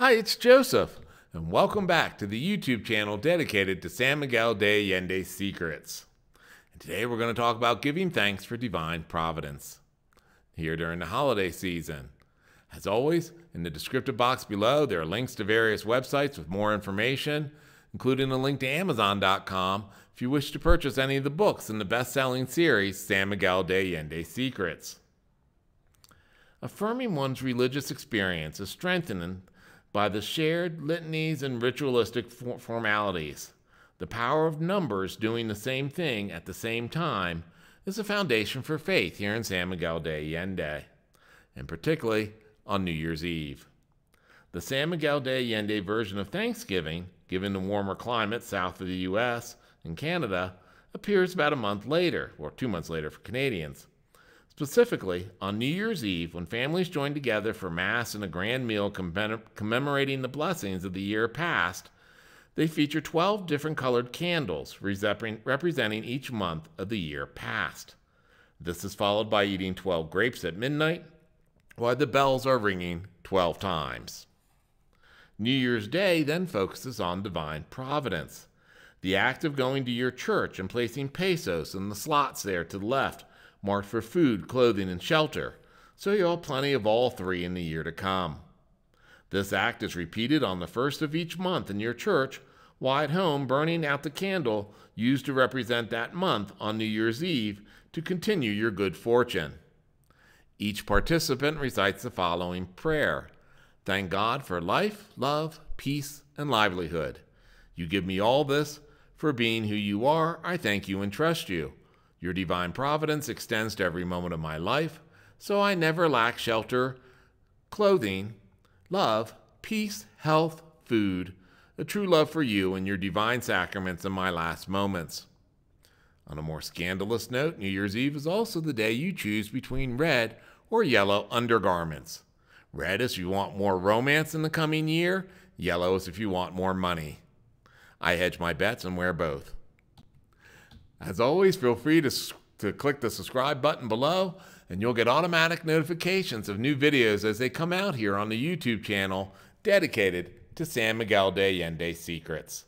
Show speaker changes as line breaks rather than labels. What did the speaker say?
Hi, it's Joseph, and welcome back to the YouTube channel dedicated to San Miguel de Allende's secrets. And today we're going to talk about giving thanks for divine providence here during the holiday season. As always, in the descriptive box below, there are links to various websites with more information, including a link to Amazon.com if you wish to purchase any of the books in the best-selling series, San Miguel de Allende's Secrets. Affirming one's religious experience is strengthening by the shared litanies and ritualistic formalities. The power of numbers doing the same thing at the same time is a foundation for faith here in San Miguel de Allende, and particularly on New Year's Eve. The San Miguel de Allende version of Thanksgiving, given the warmer climate south of the U.S. and Canada, appears about a month later, or 2 months later for Canadians. Specifically, on New Year's Eve, when families join together for Mass and a grand meal commemorating the blessings of the year past, they feature 12 different colored candles representing each month of the year past. This is followed by eating 12 grapes at midnight, while the bells are ringing 12 times. New Year's Day then focuses on divine providence. The act of going to your church and placing pesos in the slots there to the left, marked for food, clothing, and shelter, so you'll have plenty of all three in the year to come. This act is repeated on the first of each month in your church, while at home burning out the candle used to represent that month on New Year's Eve to continue your good fortune. Each participant recites the following prayer: Thank God for life, love, peace, and livelihood. You give me all this. For being who you are, I thank you and trust you. Your divine providence extends to every moment of my life, so I never lack shelter, clothing, love, peace, health, food, a true love for you and your divine sacraments in my last moments. On a more scandalous note, New Year's Eve is also the day you choose between red or yellow undergarments. Red is if you want more romance in the coming year, yellow is if you want more money. I hedge my bets and wear both. As always, feel free to click the subscribe button below, and you'll get automatic notifications of new videos as they come out here on the YouTube channel dedicated to San Miguel de Allende's Secrets.